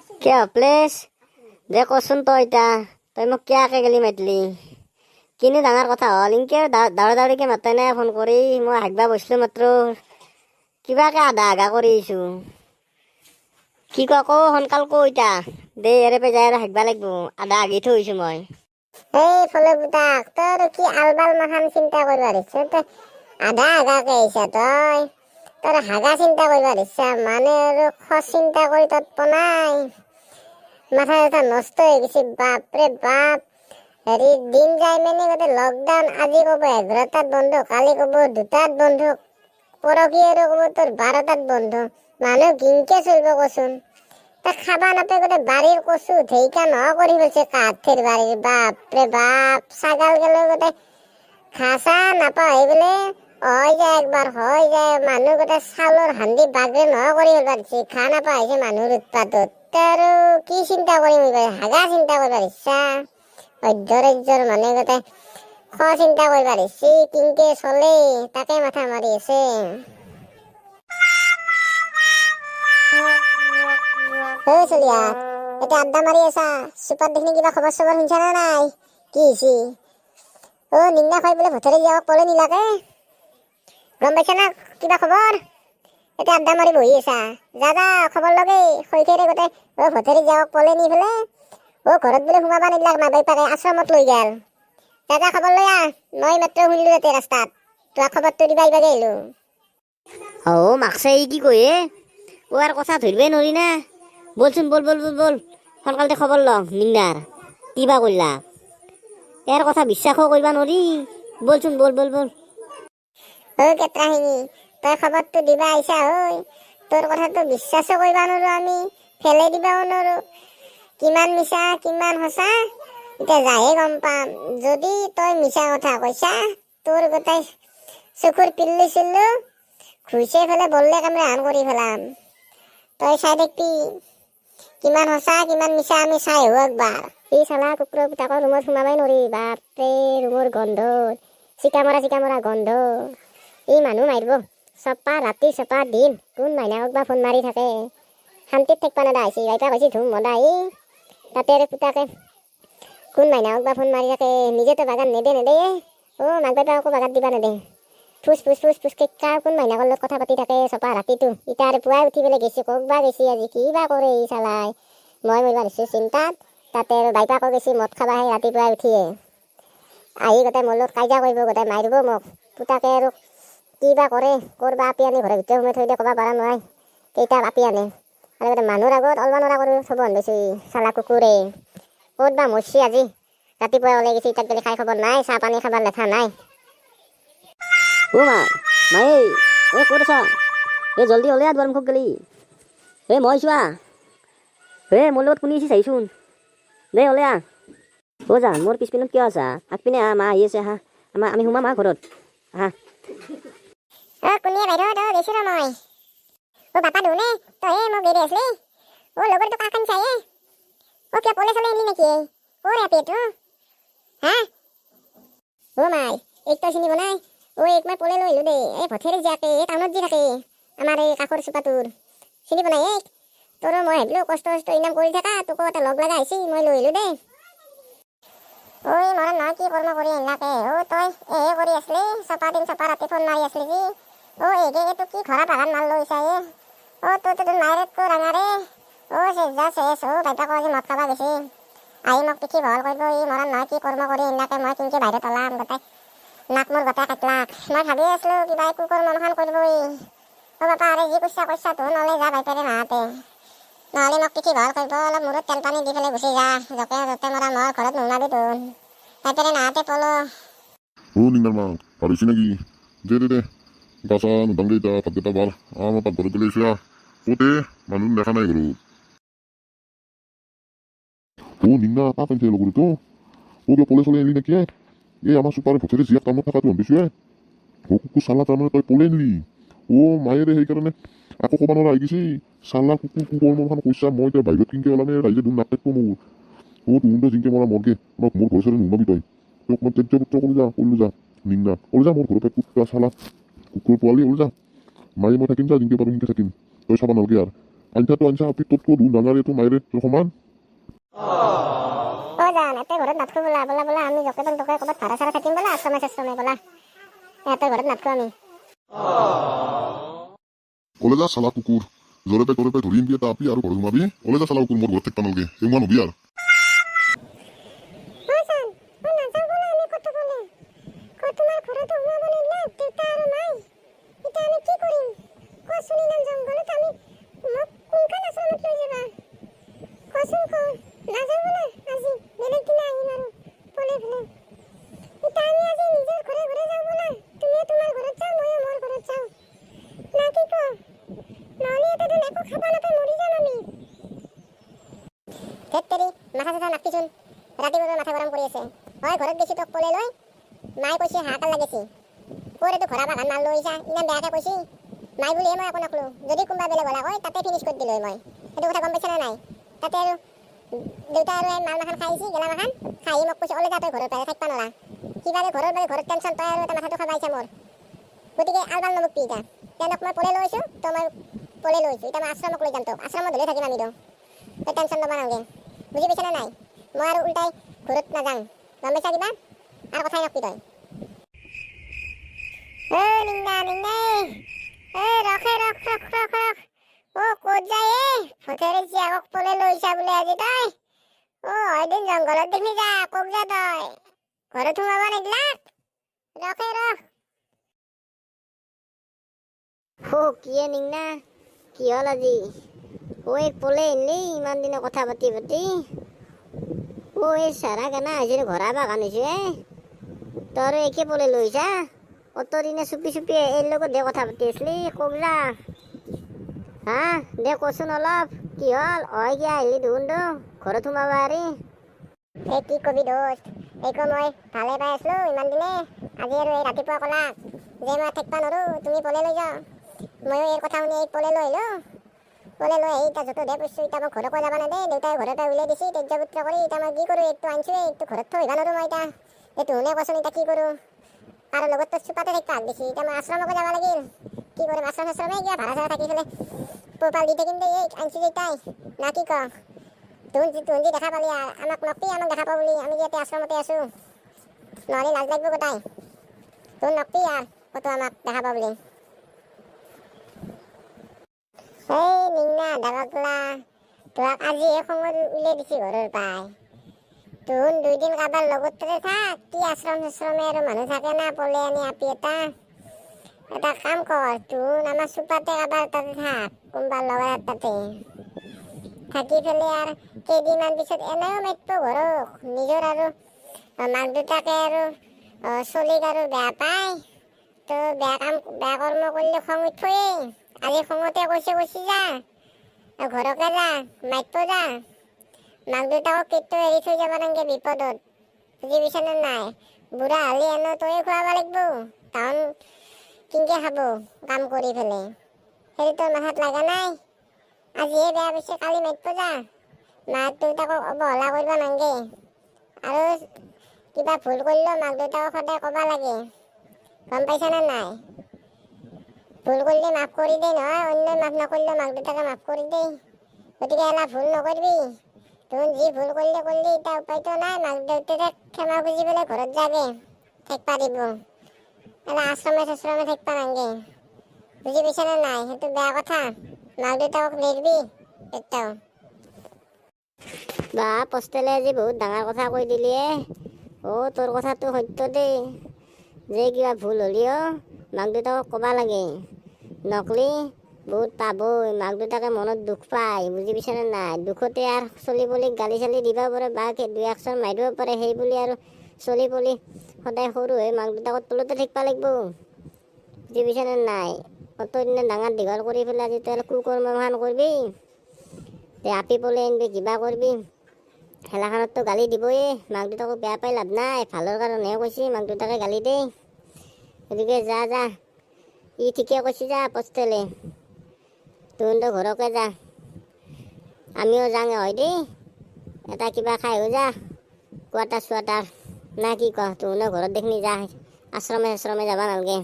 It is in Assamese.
কিয় প্লেছ দে কচোন তই মোক কিয়াকে গেলি মাতলি কিনো ডাঙৰ কথা হ'ল ইনকে দাউৰিকে মাতে নাই ফোন কৰি মই হাগবা বসলো মাত্ৰ কিবাকে আধা আধা কৰি আহিছোঁ কি কওঁ সোনকাল ইতা দে এৰে পে যাই আৰু হাগবা লাগিব আধা আগি থৈছোঁ মই এই ফলে বুটাক তোৰ কি আলবাল মাখান চিন্তা কৰিবা দিছ তই আধা আধাকে আহিছা তোৰ হাগা চিন্তা কৰিবা দিছা মানে আৰু খোজ চিন্তা কৰি তত পনাই মাথা এটা নষ্ট হৈ গৈছে বাপৰে বাপ হেৰি দিন যাই মেলি গোটেই লকডাউন আজি ক'ব 11টাত বন্ধ কালি ক'ব 2টাত বন্ধ পৰহি আৰু ক'ব তোৰ 12টাত বন্ধ মানুহ কিনকে চলিব কচোন তা খাবা নাপায় গোটেই বাৰীৰ কচু ঢেইকা নহয় কৰি গৈছে কাঠেৰ বাৰীৰ বাপৰে বাপ ছাগাল গেলে গোটেই ঘাঁচা নাপায় বোলে হৈ যায় একবাৰ হৈ যায় মানুহ গোটেই চাউলৰ হান্দি বাগৰে নহয় কৰি পেলাব দিছে খা নাপা হৈছে মানুহৰ উৎপাতত আৰু কি চিন্তা কৰিম হাগা চিন্তা কৰিব ইচ্ছা অধ্যৰাজ্যৰ মানুহে গোটেই খোৱা চিন্তা কৰিব দিছে কিনকে চলে তাকে মাথা মাৰি আছে চলিয়া এতিয়া আড্ডা মাৰি আছা চুপাৰ দেখি কিবা খবৰ চবৰ শুনছা না নাই কি হৈছে নিন্দা খাই বোলে ভেটেৰে যাওক পলে নিলাকে গম পাইছা না কিবা খবৰ এতিয়া আড্ডা মাৰি বহি আছা যা খবৰ লগে শৈখেৰে গোটেই ভেটেৰে যাওক পলে নি ফেলে ঘৰত বোলে সোমাবা নিদিলাক মা বাপেকে আশ্ৰমত লৈ গেল যা খবৰ লৈ আহ মই মাত্ৰ শুনিলো তাতে ৰাস্তাত তোৰ খবৰটো দিবা ইবাগে আহিলো মাকছে ই কি কয়ে আৰু কথা ধৰিবই নোৱাৰি না বলচোন বল সোনকালতে খবৰ ল নিন্দাৰ কিবা কৰিলা ইয়াৰ কথা বিশ্বাসো কৰিবা নোৱাৰি বলচোন বল কেত্ৰাহিনী তই খবৰটো দিবা আহিছা তোৰ কথাটো বিশ্বাসো কৰিবা নোৱাৰো আমি ফেলে দিবাও নোৱাৰো কিমান মিছা কিমান সঁচা এতিয়া যাহে গম পাম যদি তই মিছা কথা কৈছা তোৰ গোটেই চকুৰ পিল্লি চিল্লু ঘুচে ফেলে বললে কামৰে হান কৰি ফেলাম তই চাই দেখবি কিমান সঁচা কিমান মিছা আমি চাই আহো একবাৰ এই চালা কুকুৰৰ পুতাকৰ ৰুমত সোমাবাই নোৱাৰি বাপৰে ৰুমৰ গোন্ধ চিকা মৰা গোন্ধ এই মানুহ মাৰিব চপা ৰাতি চপা দিন কোন মাইনাকক বা ফোন মাৰি থাকে শান্তিত থাকিব নেদা হৈছে বাইপা কৈছে ধুম মদা তাতে আৰু পুতাকে কোন মাইনাকক বা ফোন মাৰি থাকে নিজেতো বাগান নেদে মাক বাইপাকো বাগান দিবা নেদে ফুচ কেকা কোন মাইনাকৰ লগত কথা পাতি থাকে চপা ৰাতিটো ইটা আৰু পুৱাই উঠি পেলাই গেছি ককবা গেছি আজি কিবা কৰে ই চালাই মই মৰিবা দিছোঁ চিন্তাত তাতে আৰু বাইপাকো গেছি মদ খাবা সেই ৰাতিপুৱাই উঠিয়ে আহি গোটেই মোৰ লগত কাজিয়া কৰিব গোটেই মাৰিব মোক পুতাকে আৰু কিবা কৰে কৰবা আপি আনি ঘৰৰ ভিতৰত সোমাই থৈ দিয়ে ক'বা পৰা নহয় কেইটা আপি আনে আৰু গোটেই মানুহৰ আগত অলবা নৰা কৰি থ'ব ধৰিছোঁ চালা কুকুৰে ক'ত বা মৰছি আজি ৰাতিপুৱাই ওলাই গৈছে ইটাত গেলি খাই খবৰ নাই চাহ পানী খাবাৰ লেঠা নাই মায়ে ক'ত আছা জলদি ওলাই দুৱাৰ মুখত গেলি মই চোৱা মোৰ লগত শুনি আছি চাইচোন দে ওলাই যা মোৰ পিছপিনত কিয় আছা আগপিনে মা আহি আছে আমি সোমাম ঘৰত কোনে বাইদেউ তই গৈছো ৰ মই বাপা ধুনে তই মোক দেৰি আছিলি লগৰটো কাকান চাই কিয় পলে চলে আহিলি নেকি আপি তো মাই এক তই চিনিব নাই এক মই পলে লৈ আহিলো দেই ভঠেৰে যাকে টাউনত যি থাকে আমাৰ এই কাষৰ চোপাটোৰ চিনিব নাই তোৰ মই ভাবিলো কষ্ট ইনাম কৰি থাকা তোকো এটা লগ লগা আহিছি মই লৈ আহিলো দেই মৰা নহয় কি কৰ্ম কৰি আহিলাকে তই কৰি আছিলি চপা দিন চপা ৰাতি ফোন মাৰি আছিলি কি এইটো কি ঘৰা বাগান মাল লৈছা তোৰ মায়েৰেতকৈ ডাঙাৰে চেছ বাইপাক আজি মদ খাবা গৈছে আহি মোক পিঠি ভল কৰিব মৰা নহয় কি কৰ্ম কৰি আহিলাকে মই কিনকে বাহিৰত ওলাম গোটাই নাক মোৰ গোটাই কাটলাক মই ভাবি আছিলো কিবা একো কৰ্ম মখান কৰিব বাপা আৰে যি কৈছা তো নলে যা বাইপাৰে মাহাতে নহ'লে মোক পিঠি ভল কৰিব অলপ মূৰত তেল পানী দি পেলাই গুচি যা যতে মৰা মই ঘৰত নোলাবি তোন বাইপাৰে নাহাতে পলো নিন্দার মা পারিস নাকি দে গাছা নুদাংলে এটা খাদ্যটা ভাল আমার পাক ঘরে গেলে এসে ওতে মানুষ দেখা নাই ঘর নিন্দা কা পেনছে লগর তো কে পলে চলে এলি নাকি আমার সুপারে ভেতরে জিয়া কামত থাকা তুই বেশি কুকুর সালা তার মানে তই পলে নিলি মায়েরে সেইকাৰণে আকৌ ক'ব নোৱাৰা আহি গৈছে চালা কুকুৰ মখান কৈছা মই এতিয়া বাহিৰত কিনকে ওলামে ৰাইজে দুন নাথাকিব মোৰ তুহুনতে জিংকে মৰা মৰগে মোৰ ঘৰ চৰে নুমাবি তই তোক মই তেজ্য পুত্ৰ কৰিলো যা নিন্দা যা মোৰ ঘৰৰ পৰা কুকুৰা চালা কুকুৰ পোৱালি যা মায়ে মই থাকিম যা জিংকে পাৰো সিংকে থাকিম তই চাবা নালগে আৰু আঞ্চাটো আঞ্চা আপি তোতকৈ দুন ডাঙাৰীটো মায়েৰে তোৰ সমান জান এতে ঘৰত নাথাকো বোলা বোলা বোলা আমি যকেতন তকে ক'ৰবাত ভাড়া চাড়া থাকিম বোলা আশ্ৰমে বোলা এহঁতৰ ঘৰত নাথাকো আমি কলে যা চালা কুকুৰ জৰে পাই তৰে পাই ধৰিম দিয়ে আপি আৰু ঘৰত সোমাবি কলে যা চালা কুকুৰ মোৰ ঘৰত থাকিব নালাগে ইমান হবি আৰু মাথা গৰম কৰি আছে হয় ঘৰত বেছি তোক পলে লৈ মায়ে কৈছে হাহাকাৰ লাগিছে কৈ তো ঘৰা বাগান মাল লৈছা ইমান বেয়াকে কৈছি মাই বুলিহে মই একো নকলো যদি কোনোবা বেলেগ হলা হয় তাতে ফিনিছ কৰি দিলো মই সেইটো কথা গম পাইছা নাই তাতে আৰু দেউতা আৰু মাল মাখান খাইছি গেলা মাখান খাই মোক কৈছে অলে যা তই ঘৰৰ পৰা থাকিব নৰা কিবা ঘৰত টেনশ্যন তই আৰু এটা মাথাটো খাবাইছা মোৰ গতিকে আলবাল নবকবি এতিয়া তেওঁলোক মই পলে লৈছো তো মই পলে লৈছো এতিয়া মই আশ্ৰমক লৈ যাম তোক আশ্ৰমত ধৰি থাকিম আমি তই টেনশ্যন ল'বা নালাগে বুজি পাইছা নে নাই মই আৰু উল্টাই ঘৰত নাযাং গম পাইছা কিবা আৰু কথাই নকবি তই নিংনা ৰখে ৰখ ক'ত যায় ফটেৰে জীয়াকক পলে লৈছা বোলে আজি তই এদিন জংঘলত দেখি যা কক যা তই ঘৰত সোমাব নিদিলাক ৰখে ৰখ কিয়ে নিংনা কি হ'ল আজি পলে এনলি ইমান দিনৰ কথা পাতি এই চাৰা কেনা আহিছে ঘৰা বাগান হৈছে তোৰ একে পলে লৈছা অত দিনে চুপি এৰ লগত দে কথা পাতি আছিলি কবলা হা দে কচোন অলপ কি হ'ল কি আহিলি দেখোন তো ঘৰত সোমাবা আৰি কি কবি দোস্ত এইকো মই ভালে পাই আছিলো ইমান দিনে আজি আৰু এই ৰাতিপুৱা ক'লা যে মই থাকিব নোৱাৰো তুমি পলে লৈ যাওঁ ময়ো এই কথা শুনি পলে লৈ আহিলো পলে লৈ আহি এতিয়া য'ত দে কৈছোঁ এতিয়া মই ঘৰকো যাব নেদে দেউতাই ঘৰৰ পৰা উলিয়াই দিছে তেজ্যপুত্ৰ কৰি এতিয়া মই কি কৰোঁ এইটো আনিছোৱে এইটো ঘৰত থৈ আহিব নোৱাৰোঁ মই এতিয়া এইটো শুনে কচোন এতিয়া কি কৰোঁ আৰু লগত তোৰ চুপাতে থাকিব হাক দিছে এতিয়া মই আশ্ৰমকো যাব লাগিল কি কৰিম আশ্ৰমে কিবা ভাড়া চাড়া থাকি পেলাই পোহপাল দি থাকিম দেই আনিছে যেতাই না কি ক তুন যি দেখা পালি আমাক নকবি আমাক দেখা পাব বুলি আমি ইয়াতে আশ্ৰমতে আছোঁ নহ'লে লাজ লাগিব গোটাই তোৰ নকবি ক'তো আমাক দেখা পাব বুলি নিংনা দাগকলা তোক আজি এই সময়ত উলিয়াই দিছে ঘৰৰ পাই তোন 2 দিন কাৰোবাৰ লগতে থাক কি আশ্ৰমে আৰু মানুহ থাকে না পলে আনি আপি এটা কাম কৰ তোন আমাৰ চুপাতে কাৰোবাৰ তাতে থাক কোনোবাৰ লগৰ তাতে থাকি পেলাই আৰু কেইদিনমান পিছত এনেও মাতিব ঘৰক নিজৰ আৰু মাক দেউতাকে আৰু চলিক আৰু বেয়া পায় তো বেয়া কৰ্ম কৰিলে খং উঠবয়ে আজি খঙতে কৈছে যা ঘৰকে যা মাতিব যা মাক দেউতাকক কেতিয়াও এৰি থৈ যাব নালাগে বিপদত বুজি পাইছানে নাই বুঢ়া হ'লে এনেও তয়ে খুৱাব লাগিব তাহন কিনকে খাব কাম কৰি পেলাই সেইটো তোৰ মাথাত লগা নাই আজিহে বেয়া পাইছে কালি মাতিব যা মাক দেউতাকক অৱহেলা কৰিব নালাগে আৰু কিবা ভুল কৰিলেও মাক দেউতাকক সদায় ক'ব লাগে গম পাইছানে নাই ভুল কৰিলে মাফ কৰি দে নহয় অন্যই মাফ নকৰিলেও মাক দেউতাকে মাফ কৰি দে গতিকে এলা ভুল নকৰিবি তোৰ যি ভুল কৰিলে এতিয়া উপায়তো নাই মাক দেউতাকে ক্ষমা খুজি পেলাই ঘৰত যাগে থাকিব দিব এলা আশ্ৰমে থাকিব নালাগে বুজি পাইছানে নাই সেইটো বেয়া কথা মাক দেউতাকক নেৰবি এটাও বা পষ্টেলে আজি বহুত ডাঙৰ কথা কৈ দিলি তোৰ কথাটো সত্য দেই যে কিবা ভুল হ'লেও মাক দেউতাকক ক'ব লাগে নকলি বহুত পাবই মাক দেউতাকে মনত দুখ পায় বুজি পাইছানে নাই দুখতে আৰু চলি পলিক গালি চালি দিব পাৰে বা 2 আখৰ মাৰিব পাৰে সেই বুলি আৰু চলি পলি সদায় সৰু হৈ মাক দেউতাকৰ তলতে থাকিব লাগিব বুজি পাইছানে নাই অত দিনে ডাঙৰ দীঘল কৰি পেলাই আজি তই কুকৰ্মখান কৰিবি আপি পলে আনিবি কিবা কৰিবি খেলাখনততো গালি দিবই মাক দেউতাকক বেয়া পাই লাভ নাই ভালৰ কাৰণেহে কৈছে মাক দেউতাকে গালি দেই গতিকে যা ঠিকে কৈছে যা পষ্টেলে তহঁতৰ ঘৰকে যা আমিও যাওঁ হয় দেই এটা কিবা খাইও যা কোৱাটাৰ চোৱাটাৰ না কি কহ তহঁতৰ ঘৰত দেখনি যা আশ্ৰমে যাব নালাগে